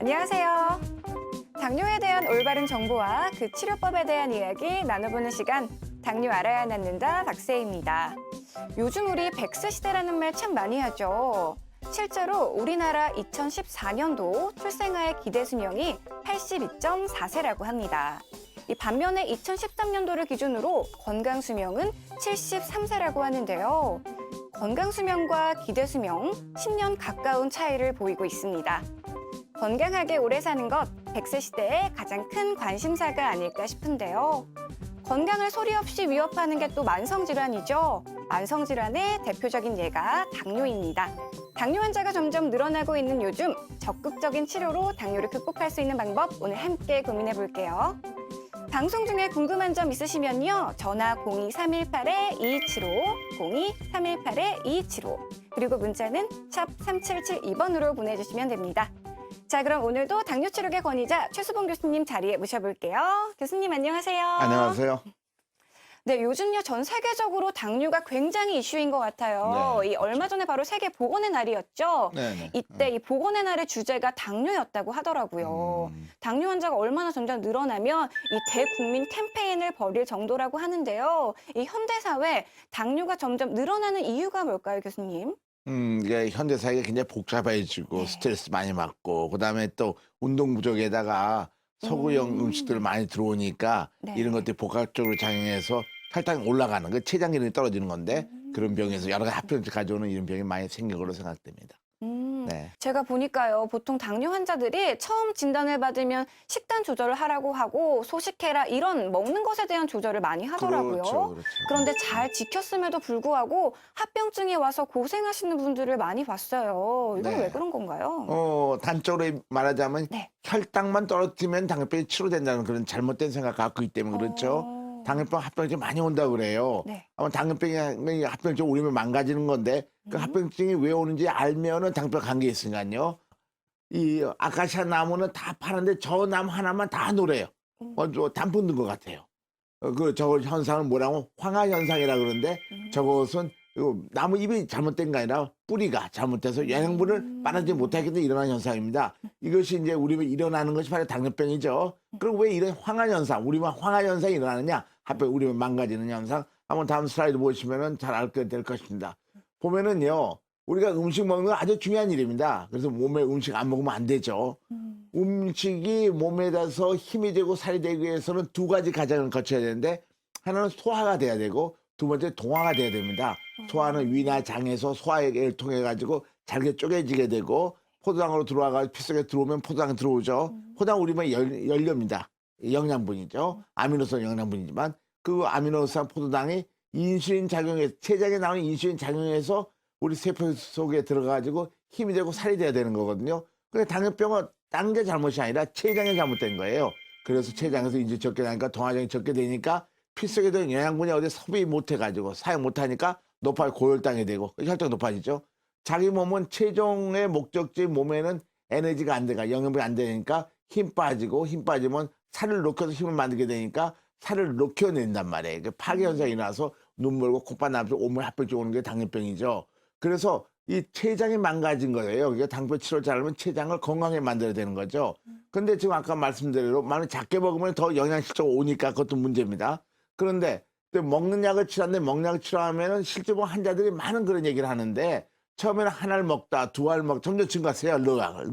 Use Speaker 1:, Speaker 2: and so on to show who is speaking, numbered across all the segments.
Speaker 1: 안녕하세요. 당뇨에 대한 올바른 정보와 그 치료법에 대한 이야기 나눠보는 시간, 당뇨 알아야 낫는다 박세희입니다. 요즘 우리 100세 시대라는 말 참 많이 하죠. 실제로 우리나라 2014년도 출생아의 기대 수명이 82.4세라고 합니다. 이 반면에 2013년도를 기준으로 건강 수명은 73세라고 하는데요. 건강 수명과 기대 수명 10년 가까운 차이를 보이고 있습니다. 건강하게 오래 사는 것 100세 시대의 가장 큰 관심사가 아닐까 싶은데요. 건강을 소리 없이 위협하는 게 또 만성질환이죠. 만성질환의 대표적인 예가 당뇨입니다. 당뇨 환자가 점점 늘어나고 있는 요즘 적극적인 치료로 당뇨를 극복할 수 있는 방법 오늘 함께 고민해 볼게요. 방송 중에 궁금한 점 있으시면요. 전화 02-318-2275, 02-318-2275 그리고 문자는 샵 3772번으로 보내주시면 됩니다. 자, 그럼 오늘도 당뇨 치료계 권위자 최수봉 교수님 자리에 모셔볼게요. 교수님 안녕하세요.
Speaker 2: 안녕하세요.
Speaker 1: 네, 요즘요 전 세계적으로 당뇨가 굉장히 이슈인 것 같아요.
Speaker 2: 네,
Speaker 1: 이 얼마 전에 바로 세계 보건의 날이었죠.
Speaker 2: 네네.
Speaker 1: 이때 이 보건의 날의 주제가 당뇨였다고 하더라고요. 당뇨 환자가 얼마나 점점 늘어나면 이 대국민 캠페인을 벌일 정도라고 하는데요. 이 현대 사회 당뇨가 점점 늘어나는 이유가 뭘까요, 교수님?
Speaker 2: 이게 현대 사회가 굉장히 복잡해지고
Speaker 1: 네.
Speaker 2: 스트레스 많이 받고 그다음에 또 운동 부족에다가 서구형 음식들 많이 들어오니까
Speaker 1: 네.
Speaker 2: 이런 것들이 복합적으로 작용해서 혈당이 올라가는 그 췌장 기능이 떨어지는 건데 그런 병에서 여러 가지 합병증 가져오는 이런 병이 많이 생긴 걸로 생각됩니다. 네.
Speaker 1: 제가 보니까요, 보통 당뇨 환자들이 처음 진단을 받으면 식단 조절을 하라고 하고 소식해라 이런 먹는 것에 대한 조절을 많이 하더라고요.
Speaker 2: 그렇죠.
Speaker 1: 그런데 잘 지켰음에도 불구하고 합병증이 와서 고생하시는 분들을 많이 봤어요. 이건
Speaker 2: 네.
Speaker 1: 왜 그런 건가요?
Speaker 2: 단적으로 말하자면
Speaker 1: 네.
Speaker 2: 혈당만 떨어뜨리면 당뇨병이 치료된다는 그런 잘못된 생각 갖고 있기 때문에 그렇죠. 당뇨병 합병증이 많이 온다고 그래요.
Speaker 1: 네.
Speaker 2: 아마 당뇨병이 합병증 오면 망가지는 건데 그 합병증이 왜 오는지 알면은 당뇨병 관계 있으니까요. 이 아카시아 나무는 다 파는데 저 나무 하나만 다 노래요. 단풍 든 것 같아요. 저거 현상을 뭐라고 황화 현상이라 그러는데 저것은 나무 잎이 잘못된 게 아니라 뿌리가 잘못돼서 영양분을 빨아들이지 못하기 때문에 일어나는 현상입니다. 이것이 이제 우리가 일어나는 것이 바로 당뇨병이죠. 그럼 왜 이런 황화 현상, 우리만 황화 현상이 일어나느냐? 합병 우리만 망가지는 현상. 한번 다음 슬라이드 보시면은 잘 알게 될 것입니다. 보면은요, 우리가 음식 먹는 건 아주 중요한 일입니다. 그래서 몸에 음식 안 먹으면 안 되죠. 음식이 몸에다서 힘이 되고 살이 되기 위해서는 두 가지 과정을 거쳐야 되는데 하나는 소화가 돼야 되고 두 번째 동화가 돼야 됩니다. 소화는 위나 장에서 소화액을 통해 가지고 잘게 쪼개지게 되고 포도당으로 들어와가 피 속에 들어오면 포도당 들어오죠. 포도당 우리 몸에 연료입니다. 영양분이죠. 아미노산 영양분이지만 그 아미노산 포도당이 인슐린 작용해 췌장에 나오는 인슐린 작용해서 우리 세포 속에 들어가가지고 힘이 되고 살이 돼야 되는 거거든요. 근데 당뇨병은 딴 게 잘못이 아니라 췌장이 잘못된 거예요. 그래서 췌장에서 인슐린 적게 나니까 동화장이 적게 되니까 피 속에 들어있는 영양분이 어디 섭입 못해가지고 사용 못하니까 고혈당이 되고 혈당 높아지죠. 자기 몸은 최종의 목적지 몸에는 에너지가 안 되니까 영양분이 안 되니까 힘 빠지고 힘 빠지면 살을 녹여서 힘을 만들게 되니까 살을 녹여낸단 말이에요. 파괴 현상이 일어나서 눈물고 콧바 나면서 온몸에 합병증 오는 게 당뇨병이죠. 그래서 이 췌장이 망가진 거예요. 그러니까 당뇨 치료 잘하면 췌장을 건강하게 만들어야 되는 거죠. 근데 지금 아까 말씀드린 대로 많이 작게 먹으면 더 영양실조가 오니까 그것도 문제입니다. 그런데 먹는 약을 치료하는데 먹는 약을 치료하면은 실제로 환자들이 많은 그런 얘기를 하는데 처음에는 하나를 먹다 두 알을 먹다 점점 증가세요. 넣어가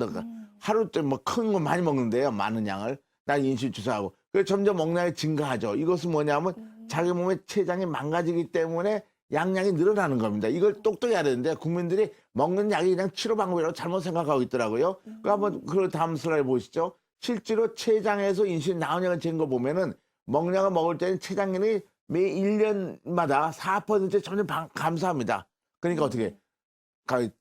Speaker 2: 하루 때 뭐 큰 거 많이 먹는데요. 많은 양을 난 인슐린 주사하고 그래서 점점 먹는 양이 증가하죠. 이것은 뭐냐면 자기 몸의 췌장이 망가지기 때문에 양량이 늘어나는 겁니다. 이걸 똑똑히 해야 되는데 국민들이 먹는 약이 그냥 치료 방법이라고 잘못 생각하고 있더라고요. 그 한번 그 다음 슬라이드 보시죠. 실제로 췌장에서 인슐린 나온 양을 재는 거 보면은 먹는 약을 먹을 때는 췌장 기능이 매 1년마다 4% 점점 감소합니다. 그러니까 어떻게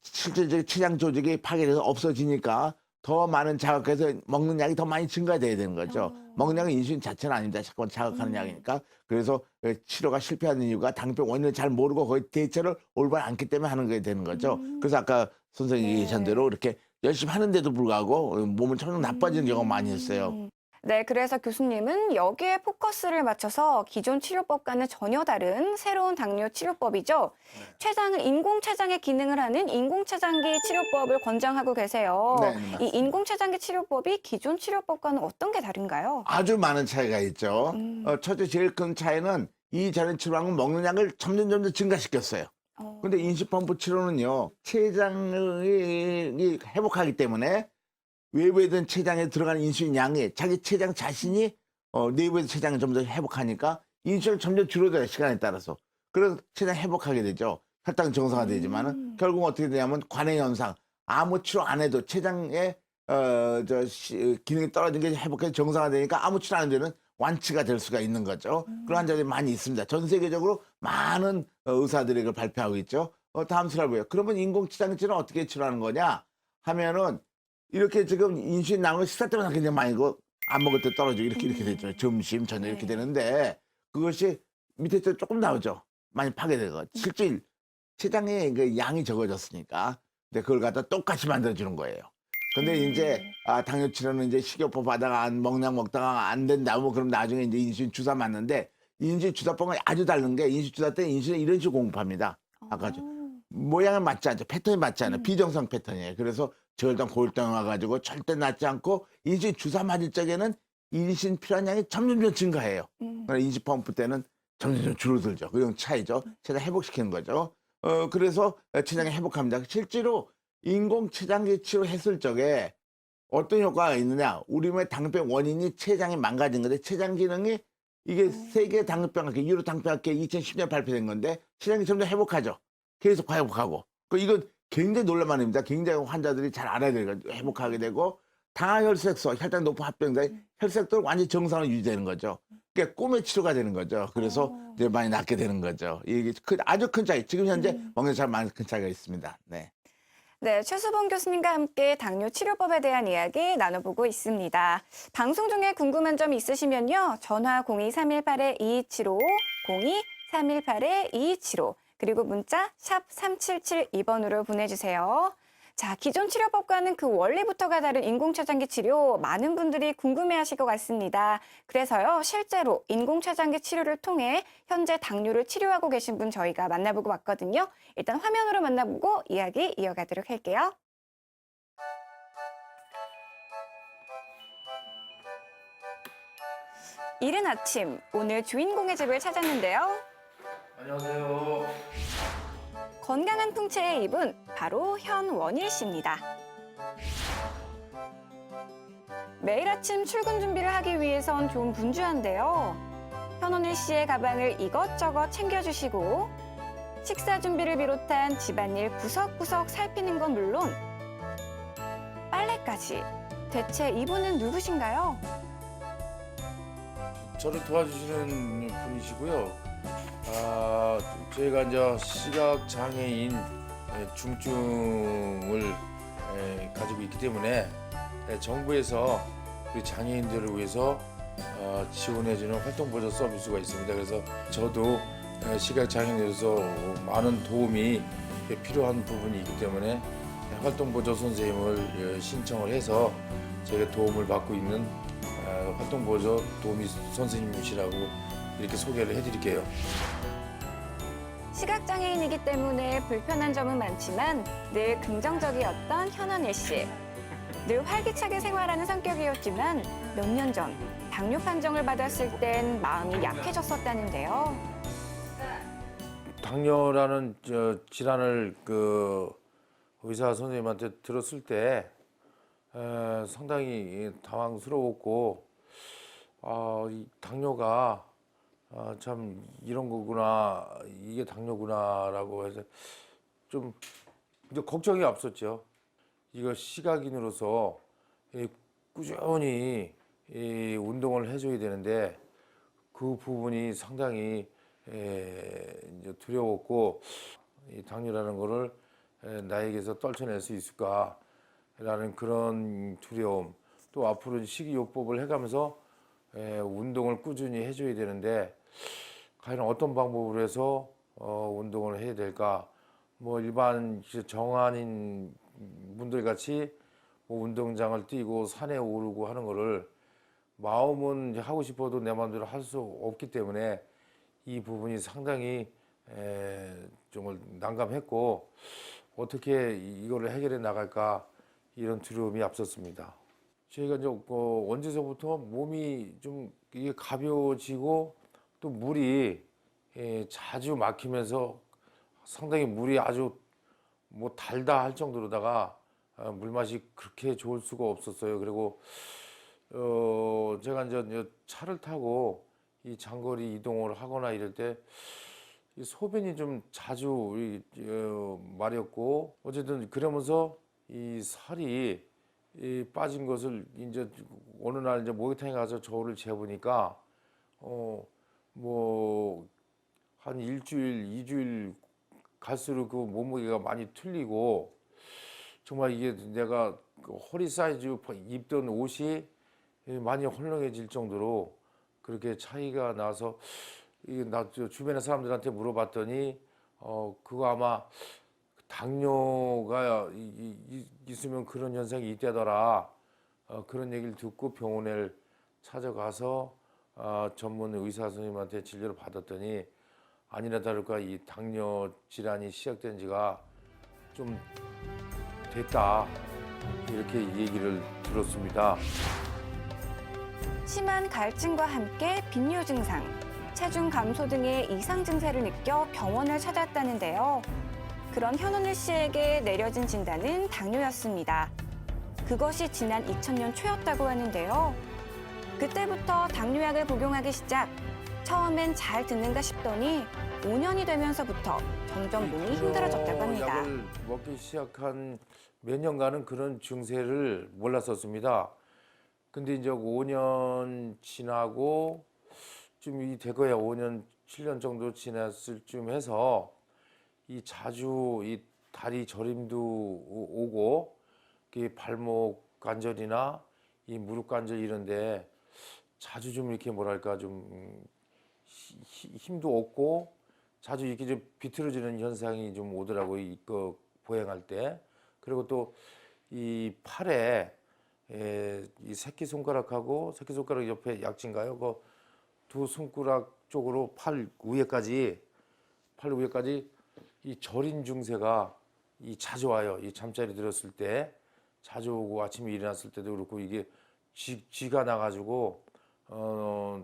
Speaker 2: 실질적인 췌장 조직이 파괴돼서 없어지니까 더 많은 자극해서 먹는 약이 더 많이 증가돼야 되는 거죠. 먹는 약은 인슐린 자체는 아닙니다. 자꾸만 자극하는 약이니까. 그래서 치료가 실패하는 이유가 당뇨병 원인을 잘 모르고 거의 대처를 올바르지 않기 때문에 하는 게 되는 거죠. 그래서 아까 선생님이 얘기하신 대로 이렇게 열심히 하는데도 불구하고 몸은 점점 나빠지는 경우가 많이 있어요.
Speaker 1: 네, 그래서 교수님은 여기에 포커스를 맞춰서 기존 치료법과는 전혀 다른 새로운 당뇨 치료법이죠. 췌장을 인공췌장의 기능을 하는 인공췌장기 치료법을 권장하고 계세요.
Speaker 2: 네,
Speaker 1: 이
Speaker 2: 맞습니다.
Speaker 1: 인공췌장기 치료법이 기존 치료법과는 어떤 게 다른가요?
Speaker 2: 아주 많은 차이가 있죠. 첫째 제일 큰 차이는 이 전에 치료하는 먹는 약을 점점 증가시켰어요. 근데 인수펌프 치료는요, 췌장을 회복하기 때문에 외부에 든 췌장에 들어가는 인슐린 양이 자기 췌장 자신이 내부의 췌장을 좀 더 회복하니까 인슐린 점점 줄어들어요, 시간에 따라서. 그래서 췌장 회복하게 되죠. 혈당 정상화되지만은 결국 어떻게 되냐면 관해 현상. 아무 치료 안 해도 췌장의 기능이 떨어진 게 회복해서 정상화되니까 아무 치료 안 해도 되는 완치가 될 수가 있는 거죠. 그런 환자들이 많이 있습니다. 전 세계적으로 많은 의사들이 이걸 발표하고 있죠. 다음 슬라이드요. 그러면 인공췌장치는 어떻게 치료하는 거냐 하면은 이렇게 지금 인슐린 나오는 거 식사 때문에 굉장히 많이 안 먹을 때 떨어지고 이렇게 되죠. 점심, 저녁 이렇게
Speaker 1: 네.
Speaker 2: 되는데 그것이 밑에 또 조금 나오죠. 많이 파괴되고 실질 췌장의 그 양이 적어졌으니까 근데 그걸 갖다 똑같이 만들어주는 거예요. 근데 이제 당뇨 치료는 이제 식이요법 하다가 먹약 먹다가 안 된다 뭐 그럼 나중에 이제 인슐린 주사 맞는데 인슐린 주사법은 아주 다른 게 인슐린 주사 때 인슐린 이런 식으로 공급합니다. 아까 모양은 맞지 않죠. 패턴이 맞지 않아요. 비정상 패턴이에요. 그래서 저혈당 고혈당 와가지고 절대 낫지 않고 인슐린 주사 맞을 적에는 인슐린 필요한 양이 점점 증가해요. 그러나 인슐린 펌프 때는 점점 줄어들죠. 그런 차이죠. 췌장 회복시키는 거죠. 그래서 췌장이 회복합니다. 실제로 인공췌장기 치료했을 적에 어떤 효과가 있느냐? 우리 몸의 당뇨병 원인이 췌장이 망가진 건데 췌장 기능이 이게 세계 당뇨병학회, 유럽 당뇨병학회 2010년 발표된 건데 췌장이 점점 회복하죠. 계속 회복하고. 이건 굉장히 놀랄만 합니다. 굉장히 환자들이 잘 알아야 되거든요. 회복하게 되고 당화혈색소, 혈당 높은 합병자의 혈색도 완전히 정상으로 유지되는 거죠. 그러니까 꿈의 치료가 되는 거죠. 그래서 이제 많이 낫게 되는 거죠. 이게 아주 큰 차이. 지금 현재 먹는 잘 많은 큰 차이가 있습니다. 네.
Speaker 1: 네, 최수봉 교수님과 함께 당뇨 치료법에 대한 이야기 나눠보고 있습니다. 방송 중에 궁금한 점 있으시면요. 전화 02-318-2275, 02-318-2275, 그리고 문자 샵 3772번으로 보내주세요. 자, 기존 치료법과는 그 원리부터가 다른 인공췌장기 치료 많은 분들이 궁금해하실 것 같습니다. 그래서요, 실제로 인공췌장기 치료를 통해 현재 당뇨를 치료하고 계신 분 저희가 만나보고 왔거든요. 일단 화면으로 만나보고 이야기 이어가도록 할게요. 이른 아침, 오늘 주인공의 집을 찾았는데요.
Speaker 3: 안녕하세요.
Speaker 1: 건강한 풍채의 이분, 바로 현원일 씨입니다. 매일 아침 출근 준비를 하기 위해선 좀 분주한데요. 현원일 씨의 가방을 이것저것 챙겨주시고 식사 준비를 비롯한 집안일 구석구석 살피는 건 물론 빨래까지. 대체 이분은 누구신가요?
Speaker 3: 저를 도와주시는 분이시고요. 저희가 이제 시각 장애인 중증을 가지고 있기 때문에 정부에서 우리 장애인들을 위해서 지원해주는 활동보조 서비스가 있습니다. 그래서 저도 시각 장애인으로서 많은 도움이 필요한 부분이 있기 때문에 활동보조 선생님을 신청을 해서 저희가 도움을 받고 있는 활동보조 도우미 선생님이시라고 이렇게 소개를 해드릴게요.
Speaker 1: 시각장애인이기 때문에 불편한 점은 많지만 늘 긍정적이었던 현원일 씨. 늘 활기차게 생활하는 성격이었지만 몇 년 전 당뇨 판정을 받았을 땐 마음이 약해졌었다는데요.
Speaker 3: 당뇨라는 질환을 그 의사 선생님한테 들었을 때 상당히 당황스러웠고 이 당뇨가 참 이런 거구나, 이게 당뇨구나라고 해서 좀 이제 걱정이 앞섰죠. 이거 시각인으로서 꾸준히 운동을 해줘야 되는데 그 부분이 상당히 이제 두려웠고, 이 당뇨라는 거를 나에게서 떨쳐낼 수 있을까라는 그런 두려움, 또 앞으로 식이요법을 해가면서 운동을 꾸준히 해줘야 되는데 과연 어떤 방법으로 해서 운동을 해야 될까? 뭐 일반 정한인 분들 같이 뭐 운동장을 뛰고 산에 오르고 하는 거를 마음은 이제 하고 싶어도 내 마음대로 할 수 없기 때문에 이 부분이 상당히 정말 난감했고 어떻게 이거를 해결해 나갈까 이런 두려움이 앞섰습니다. 저희가 이제 언제서부터 몸이 좀 이게 가벼워지고 또 물이 자주 막히면서 상당히 물이 아주 뭐 달다 할 정도로다가 물맛이 그렇게 좋을 수가 없었어요. 그리고 제가 이제 차를 타고 이 장거리 이동을 하거나 이럴 때 이 소변이 좀 자주 마렵고 어쨌든 그러면서 이 살이 빠진 것을 이제 어느 날 이제 목욕탕에 가서 저를 재보니까 뭐 한 일주일, 이주일 갈수록 그 몸무게가 많이 틀리고 정말 이게 내가 그 허리 사이즈 입던 옷이 많이 헐렁해질 정도로 그렇게 차이가 나서 나 주변의 사람들한테 물어봤더니 그거 아마 당뇨가 있으면 그런 현상이 있다더라. 그런 얘기를 듣고 병원을 찾아가서 전문 의사 선생님한테 진료를 받았더니 아니나 다를까 이 당뇨 질환이 시작된 지가 좀 됐다. 이렇게 얘기를 들었습니다.
Speaker 1: 심한 갈증과 함께 빈뇨 증상, 체중 감소 등의 이상 증세를 느껴 병원을 찾았다는데요. 그런 현원일 씨에게 내려진 진단은 당뇨였습니다. 그것이 지난 2000년 초였다고 하는데요. 그때부터 당뇨약을 복용하기 시작. 처음엔 잘 듣는가 싶더니 5년이 되면서부터 점점 몸이 힘들어졌다고 합니다.
Speaker 3: 약을 먹기 시작한 몇 년간은 그런 증세를 몰랐었습니다. 근데 이제 5년 지나고 좀 되거야 5년, 7년 정도 지났을 쯤 해서 이 자주 이 다리 저림도 오고 그 발목 관절이나 이 무릎 관절 이런데 자주 좀 이렇게 뭐랄까 좀 힘도 없고 자주 이렇게 좀 비틀어지는 현상이 좀 오더라고요. 이거 보행할 때. 그리고 또 이 팔에 이 새끼손가락하고 새끼손가락 옆에 약지인가요? 그 두 손가락 쪽으로 팔 위에까지 이 저린 증세가 이 자주 와요. 이 잠자리 들었을 때 자주 오고 아침에 일어났을 때도 그렇고 이게 쥐가 나가지고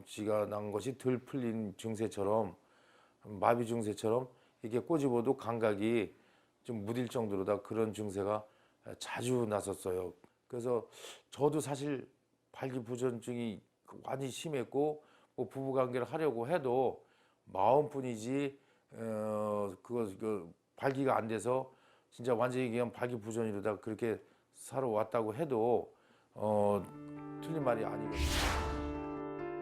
Speaker 3: 쥐가 난 것이 덜 풀린 증세처럼 마비 증세처럼 이게 꼬집어도 감각이 좀 무딜 정도로다 그런 증세가 자주 났었어요. 그래서 저도 사실 발기부전증이 많이 심했고 뭐 부부관계를 하려고 해도 마음뿐이지 그거 발기가 안 돼서 진짜 완전히 그냥 발기부전이로다 그렇게 살아왔다고 해도 틀린 말이 아니거든요.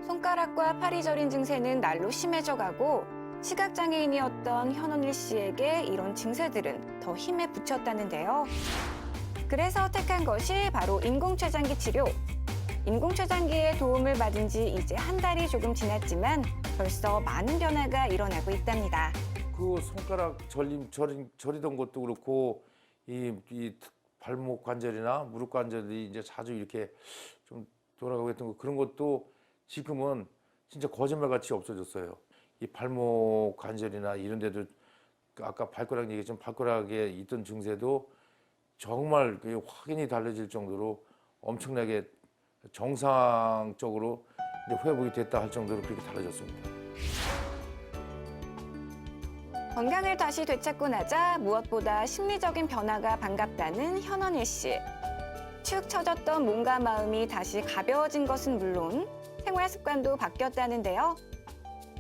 Speaker 1: 손가락과 팔이 저린 증세는 날로 심해져 가고 시각장애인이었던 현원일 씨에게 이런 증세들은 더 힘에 부쳤다는데요. 그래서 택한 것이 바로 인공췌장기 치료. 인공췌장기의 도움을 받은 지 이제 한 달이 조금 지났지만 벌써 많은 변화가 일어나고 있답니다.
Speaker 3: 그 손가락 저리던 것도 그렇고 이 발목 관절이나 무릎 관절이 이제 자주 이렇게 좀 돌아가고 했던 거 그런 것도 지금은 진짜 거짓말같이 없어졌어요. 이 발목 관절이나 이런 데도 아까 발가락 얘기했지만 발가락에 있던 증세도 정말 확연히 달라질 정도로 엄청나게 정상적으로 이제 회복이 됐다 할 정도로 그렇게 달라졌습니다.
Speaker 1: 건강을 다시 되찾고 나자 무엇보다 심리적인 변화가 반갑다는 현원일 씨. 축 처졌던 몸과 마음이 다시 가벼워진 것은 물론 생활 습관도 바뀌었다는데요.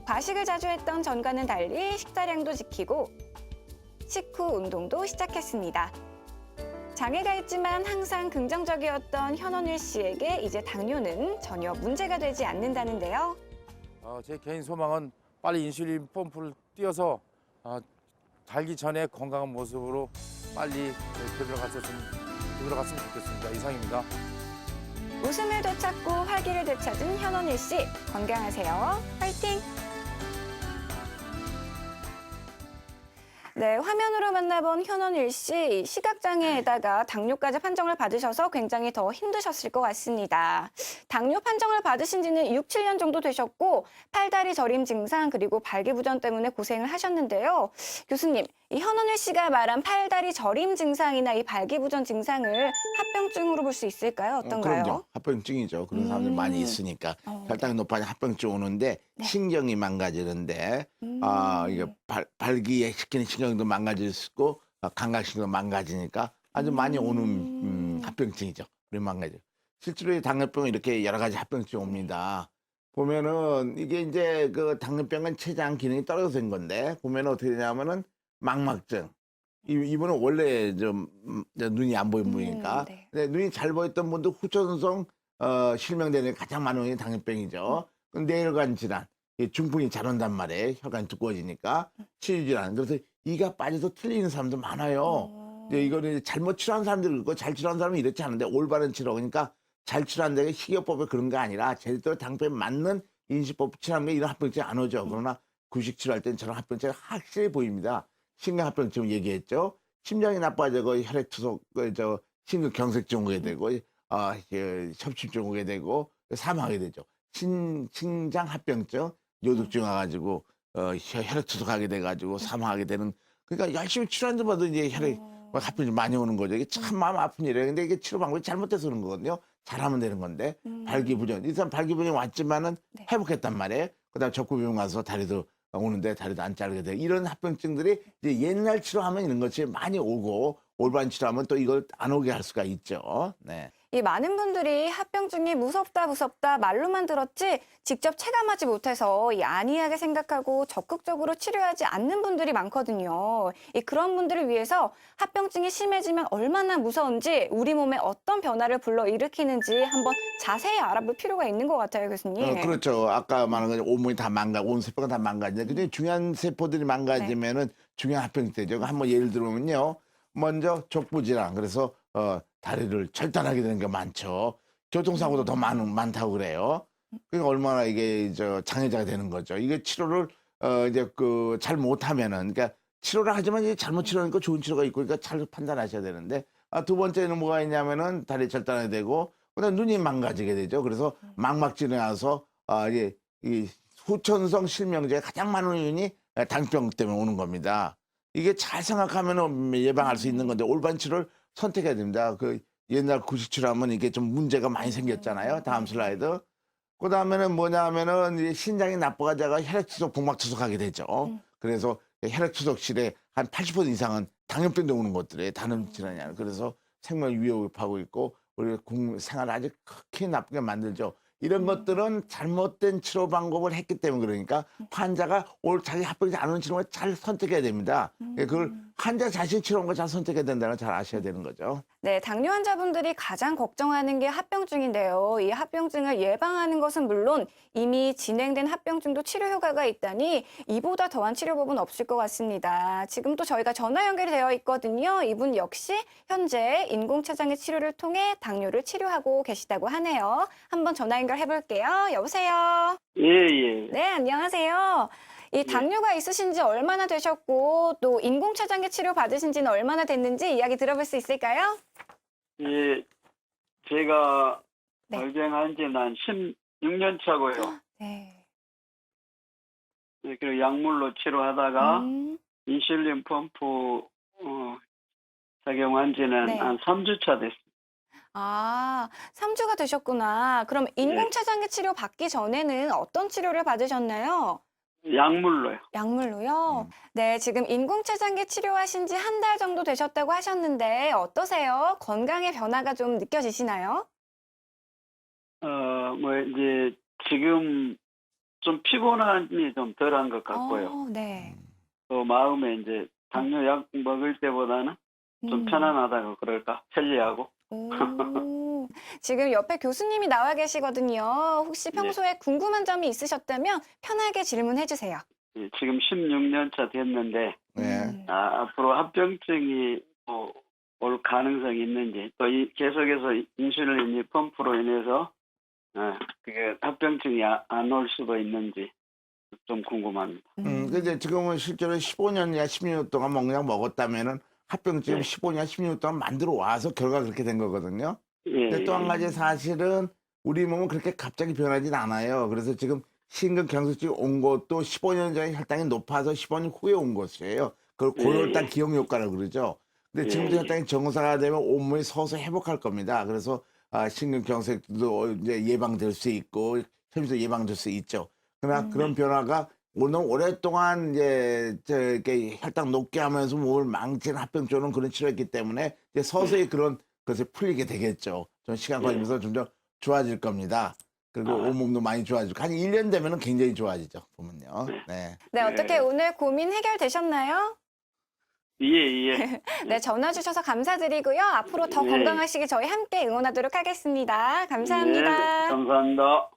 Speaker 1: 과식을 자주 했던 전과는 달리 식사량도 지키고 식후 운동도 시작했습니다. 장애가 있지만 항상 긍정적이었던 현원일 씨에게 이제 당뇨는 전혀 문제가 되지 않는다는데요.
Speaker 3: 제 개인 소망은 빨리 인슐린 펌프를 띄워서 달기 전에 건강한 모습으로 빨리 되돌아갔으면 좋겠습니다. 이상입니다.
Speaker 1: 웃음을 되찾고 활기를 되찾은 현원일 씨, 건강하세요. 화이팅! 네, 화면으로 만나본 현원일 씨, 시각장애에다가 당뇨까지 판정을 받으셔서 굉장히 더 힘드셨을 것 같습니다. 당뇨 판정을 받으신 지는 6, 7년 정도 되셨고, 팔다리 저림 증상 그리고 발기부전 때문에 고생을 하셨는데요. 교수님, 이 현원일 씨가 말한 팔다리 저림 증상이나 이 발기부전 증상을 합병증으로 볼 수 있을까요? 어떤가요?
Speaker 2: 그럼요. 합병증이죠. 그런 사람들이 많이 있으니까. 혈당이 높아지면 합병증 오는데 신경이 망가지는데 이게 발기에 시키는 신경도 망가질 수 있고 감각신경도 망가지니까 아주 많이 오는 합병증이죠. 우리 망가져. 실제로 이 당뇨병은 이렇게 여러 가지 합병증이 옵니다. 보면은 이게 이제 그 당뇨병은 췌장 기능이 떨어져서 된 건데 보면은 어떻게 되냐면은 망막증. 이분은 원래 좀 눈이 안 보이는 분이니까.
Speaker 1: 네.
Speaker 2: 근데 눈이 잘 보였던 분도 후천성 실명되는 가장 많은 원인이 당뇨병이죠. 뇌혈관 질환, 이 중풍이 잘 온단 말이에요. 혈관이 두꺼워지니까 치유 질환. 그래서 이가 빠져서 틀리는 사람도 많아요. 근데 이거는 잘못 치료한 사람들이 있고 잘 치료한 사람은 이렇지 않은데 올바른 치료 그러니까 잘 치료한다는 게 식이요법에 그런 거 아니라 제대로 당뇨에 맞는 인식법 치료하는 게 이런 합병증이 안 오죠. 그러나 구식 치료할 때는 저런 합병증이 확실히 보입니다. 심근합병증 얘기했죠. 심장이 나빠지고 혈액투석, 심근경색증 오게 되고, 협심증 오게 되고, 사망하게 되죠. 심장합병증, 요독증 와가지고, 혈액투석하게 돼가지고 사망하게 되는, 그러니까 열심히 치료하는 데마다 이제 합병증 많이 오는 거죠. 이게 참 마음 아픈 일이에요. 근데 이게 치료 방법이 잘못돼서 그런 거거든요. 잘하면 되는 건데, 발기부전. 이 사람 발기부전이 왔지만은 회복했단 말이에요. 그 다음에 적구병 가서 다리도 오는데 다리도 안 자르게 되고 이런 합병증들이 이제 옛날 치료하면 이런 것이 많이 오고 올바른 치료하면 또 이걸 안 오게 할 수가 있죠. 네.
Speaker 1: 이 많은 분들이 합병증이 무섭다 말로만 들었지 직접 체감하지 못해서 이 안이하게 생각하고 적극적으로 치료하지 않는 분들이 많거든요. 그런 분들을 위해서 합병증이 심해지면 얼마나 무서운지 우리 몸에 어떤 변화를 불러일으키는지 한번 자세히 알아볼 필요가 있는 것 같아요, 교수님.
Speaker 2: 그렇죠. 아까 말한 거 온몸이 다 온 세포가 다 망가지는데 굉장히 중요한 세포들이 망가지면은 중요한 합병증이 되죠. 한번 예를 들어보면요. 먼저 족부질환. 그래서 다리를 절단하게 되는 게 많죠. 교통사고도 더 많다고 그래요. 그러니까 얼마나 이게 장애자가 되는 거죠. 이게 치료를 이제 잘 못하면은 그러니까 치료를 하지만 이제 잘못 치료하니까 좋은 치료가 있고 그러니까 잘 판단하셔야 되는데 두 번째는 뭐가 있냐면은 다리 절단하게 되고 그다음 눈이 망가지게 되죠. 그래서 망막질이 나서 이게 이 후천성 실명제에 가장 많은 원인이 당뇨병 때문에 오는 겁니다. 이게 잘 생각하면 예방할 수 있는 건데 올바른 치료를 선택해야 됩니다. 그 옛날 구식치료하면 이게 좀 문제가 많이 생겼잖아요. 다음 슬라이드. 그 다음에는 뭐냐 하면은 이 신장이 나빠가다가 혈액투석, 복막투석하게 되죠. 그래서 혈액투석실에 한 80% 이상은 당뇨병도 오는 것들이에요. 다른 질환이 아니라. 그래서 생명 위협하고 있고 우리 생활을 아주 크게 나쁘게 만들죠. 이런 것들은 잘못된 치료 방법을 했기 때문에 그러니까 환자가 자기 합병증 안 오는 치료를 잘 선택해야 됩니다. 그걸 환자 자신 치료한 걸 잘 선택해야 된다는 걸 잘 아셔야 되는 거죠.
Speaker 1: 네, 당뇨 환자분들이 가장 걱정하는 게 합병증인데요. 이 합병증을 예방하는 것은 물론 이미 진행된 합병증도 치료 효과가 있다니 이보다 더한 치료법은 없을 것 같습니다. 지금 또 저희가 전화 연결이 되어 있거든요. 이분 역시 현재 인공췌장의 치료를 통해 당뇨를 치료하고 계시다고 하네요. 한번 전화 연결해 볼게요. 여보세요?
Speaker 4: 예.
Speaker 1: 네, 안녕하세요. 이 당뇨가 있으신지 얼마나 되셨고 또 인공췌장의 치료 받으신 지는 얼마나 됐는지 이야기 들어볼 수 있을까요?
Speaker 4: 예, 제가
Speaker 1: 네.
Speaker 4: 발병한 지는 한 16년 차고요.
Speaker 1: 네.
Speaker 4: 예, 그리고 약물로 치료하다가
Speaker 1: 음,
Speaker 4: 인슐린 펌프 작용한 지는
Speaker 1: 네.
Speaker 4: 한 3주 차 됐습니다.
Speaker 1: 3주가 되셨구나. 그럼 인공췌장의 치료 받기 전에는 어떤 치료를 받으셨나요?
Speaker 4: 약물로요.
Speaker 1: 약물로요? 네, 지금 인공췌장기 치료하신 지 한 달 정도 되셨다고 하셨는데 어떠세요? 건강의 변화가 좀 느껴지시나요?
Speaker 4: 이제 지금 좀 피곤함이 좀 덜한 것 같고요.
Speaker 1: 네.
Speaker 4: 또 마음에 이제 당뇨 약 먹을 때보다는 좀 편안하다고 그럴까? 편리하고.
Speaker 1: 오, 지금 옆에 교수님이 나와 계시거든요. 혹시 평소에 궁금한 점이 있으셨다면 편하게 질문해 주세요.
Speaker 4: 예, 지금 16년 차 됐는데
Speaker 2: 네.
Speaker 4: 앞으로 합병증이 올 가능성이 있는지 또 계속해서 인슐린 펌프로 인해서 그게 합병증이 안 올 수도 있는지 좀 궁금합니다.
Speaker 2: 근데 지금은 실제로 15년이나 16년 동안 먹약 먹었다면은 합병증
Speaker 4: 네.
Speaker 2: 15년, 16년 동안 만들어 와서 결과가 그렇게 된 거거든요.
Speaker 4: 예,
Speaker 2: 근데 또 한
Speaker 4: 예.
Speaker 2: 가지 사실은 우리 몸은 그렇게 갑자기 변하진 않아요. 그래서 지금 심근경색증이 온 것도 15년 전에 혈당이 높아서 15년 후에 온 것이에요. 그걸
Speaker 4: 예,
Speaker 2: 고혈당
Speaker 4: 예.
Speaker 2: 기억 효과라고 그러죠. 근데
Speaker 4: 예,
Speaker 2: 지금부터
Speaker 4: 예.
Speaker 2: 혈당이 정상화 되면 온몸이 서서 회복할 겁니다. 그래서 심근경색도 이제 예방될 수 있고 혈압도 예방될 수 있죠. 그러나 그런 변화가 너무 오랫동안 이제 이렇게 혈당 높게 하면서 몸을 망치는 합병증은 그런 치료했기 때문에 이제 서서히 그런 것이 풀리게 되겠죠. 좀 시간 걸리면서 점점 좋아질 겁니다. 그리고
Speaker 4: 아.
Speaker 2: 온몸도 많이 좋아지고 한 1년 되면은 굉장히 좋아지죠. 보면요. 네.
Speaker 1: 네, 어떻게
Speaker 4: 네.
Speaker 1: 오늘 고민 해결되셨나요?
Speaker 4: 예, 예.
Speaker 1: 네, 전화 주셔서 감사드리고요. 앞으로 더
Speaker 4: 네.
Speaker 1: 건강하시길 저희 함께 응원하도록 하겠습니다.
Speaker 4: 네,
Speaker 1: 감사합니다.
Speaker 4: 감사합니다.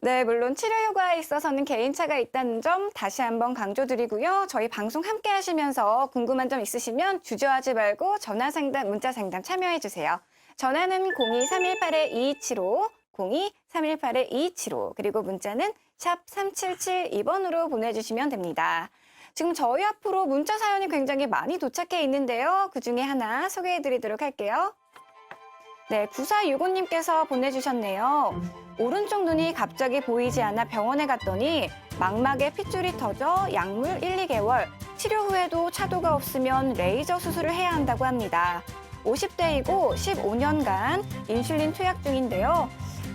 Speaker 1: 네, 물론 치료 효과에 있어서는 개인차가 있다는 점 다시 한번 강조드리고요. 저희 방송 함께 하시면서 궁금한 점 있으시면 주저하지 말고 전화 상담, 문자 상담 참여해 주세요. 전화는 02-318-2275, 02-318-2275, 그리고 문자는 샵 3772번으로 보내주시면 됩니다. 지금 저희 앞으로 문자 사연이 굉장히 많이 도착해 있는데요. 그중에 하나 소개해 드리도록 할게요. 네, 9465님께서 보내주셨네요. 오른쪽 눈이 갑자기 보이지 않아 병원에 갔더니 망막에 핏줄이 터져 약물 1, 2개월, 치료 후에도 차도가 없으면 레이저 수술을 해야 한다고 합니다. 50대이고 15년간 인슐린 투약 중인데요.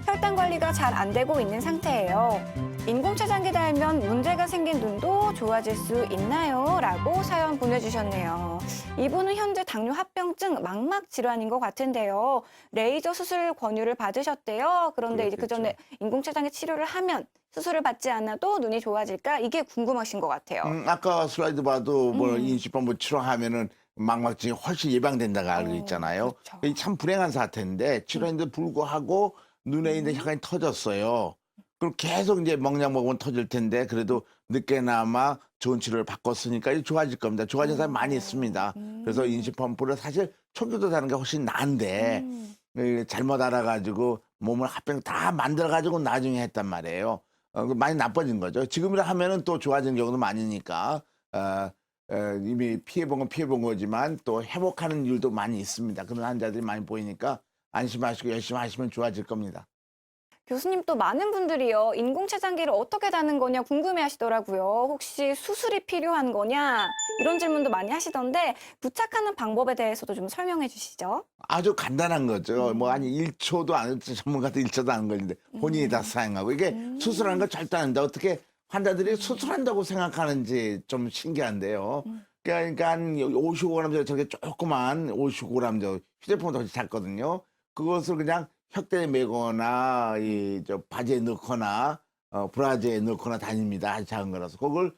Speaker 1: 혈당 관리가 잘 안 되고 있는 상태예요. 인공췌장기 달면 문제가 생긴 눈도 좋아질 수 있나요? 라고 사연 보내주셨네요. 이분은 현재 당뇨 합병증 망막 질환인 것 같은데요. 레이저 수술 권유를 받으셨대요. 그런데 이제 그 전에 인공췌장기 치료를 하면 수술을 받지 않아도 눈이 좋아질까? 이게 궁금하신 것 같아요.
Speaker 2: 아까 슬라이드 봐도 뭐 인식반부 치료하면은 망막증이 훨씬 예방된다고 알고 있잖아요.
Speaker 1: 그렇죠.
Speaker 2: 이게 참 불행한 사태인데 치료했는데 불구하고 눈에 있는 혈관이 터졌어요. 그럼 계속 이제 먹약 먹으면 터질 텐데 그래도 늦게나마 좋은 치료를 바꿨으니까 이제 좋아질 겁니다. 좋아진 사람이 많이 있습니다. 그래서 인식펌프를 사실 초기부터 다는 게 훨씬 나은데 잘못 알아가지고 몸을 합병 다 만들어가지고 나중에 했단 말이에요. 많이 나빠진 거죠. 지금이라 하면은 또 좋아지는 경우도 많으니까 이미 피해본 건 피해본 거지만 또 회복하는 일도 많이 있습니다. 그런 환자들이 많이 보이니까 안심하시고 열심히 하시면 좋아질 겁니다.
Speaker 1: 교수님 또 많은 분들이요. 인공췌장기를 어떻게 다는 거냐 궁금해 하시더라고요. 혹시 수술이 필요한 거냐? 이런 질문도 많이 하시던데 부착하는 방법에 대해서도 좀 설명해 주시죠.
Speaker 2: 아주 간단한 거죠. 뭐 아니 1초도 안 전문가도 1초도 안 걸리는데 본인이 다 사용하고 이게 수술하는 걸 절대 안 한다. 어떻게 환자들이 수술한다고 생각하는지 좀 신기한데요. 그러니까 한 55g 저렇게 조그만 55g 휴대폰도 훨씬 작거든요. 그것을 그냥 혁대에 메거나 바지에 넣거나 브라지에 넣거나 다닙니다. 아주 작은 거라서 그걸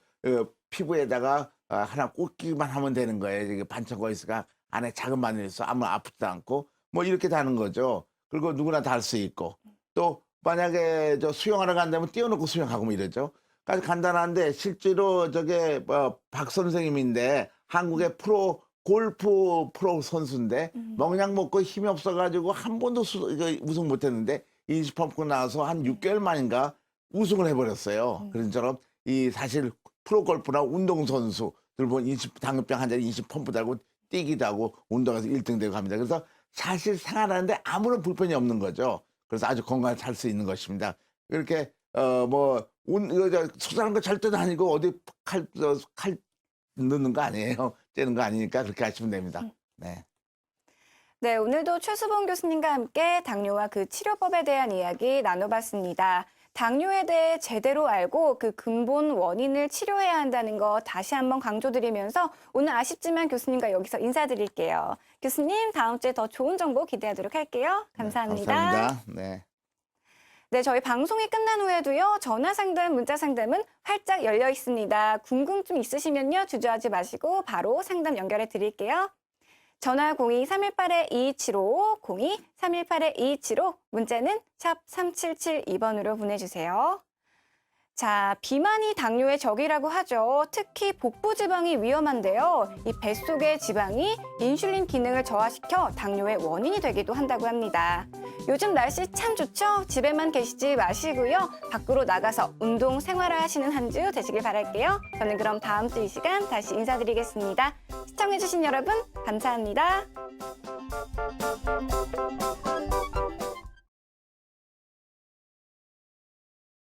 Speaker 2: 피부에다가 하나 꽂기만 하면 되는 거예요. 이게 반창고가 있으니까 안에 작은 바늘이 있어 아무 아프지도 않고 뭐 이렇게 다는 거죠. 그리고 누구나 다 할 수 있고 또 만약에 저 수영하러 간다면 띄워놓고 수영하고 뭐 이러죠. 아주 간단한데 실제로 저게 박 선생님인데 한국의 골프 프로 선수인데 먹약 먹고 힘이 없어가지고 한 번도 우승 못했는데 인식펌프 나와서 한 6개월 만인가 우승을 해버렸어요. 그런 처럼 이 사실 프로 골프나 운동선수들 보면 당뇨병 환자들이 인식펌프 달고 뛰기도 하고 운동에서 1등 되고 합니다. 그래서 사실 생활하는데 아무런 불편이 없는 거죠. 그래서 아주 건강하게 살 수 있는 것입니다. 이렇게 수술하는 거 절대도 아니고 어디 칼 넣는 거 아니에요. 째는 거 아니니까 그렇게 하시면 됩니다. 네.
Speaker 1: 네, 오늘도 최수봉 교수님과 함께 당뇨와 그 치료법에 대한 이야기 나눠봤습니다. 당뇨에 대해 제대로 알고 그 근본 원인을 치료해야 한다는 거 다시 한번 강조드리면서 오늘 아쉽지만 교수님과 여기서 인사드릴게요. 교수님, 다음 주에 더 좋은 정보 기대하도록 할게요. 감사합니다.
Speaker 2: 감사합니다. 네.
Speaker 1: 네, 저희 방송이 끝난 후에도요. 전화 상담, 문자 상담은 활짝 열려 있습니다. 궁금증 있으시면요. 주저하지 마시고 바로 상담 연결해 드릴게요. 전화 02-318-2275, 02-318-2275, 문자는 샵 3772번으로 보내주세요. 자, 비만이 당뇨의 적이라고 하죠. 특히 복부 지방이 위험한데요. 이 뱃속의 지방이 인슐린 기능을 저하시켜 당뇨의 원인이 되기도 한다고 합니다. 요즘 날씨 참 좋죠? 집에만 계시지 마시고요. 밖으로 나가서 운동 생활하시는 한 주 되시길 바랄게요. 저는 그럼 다음 주 이 시간 다시 인사드리겠습니다. 시청해주신 여러분 감사합니다.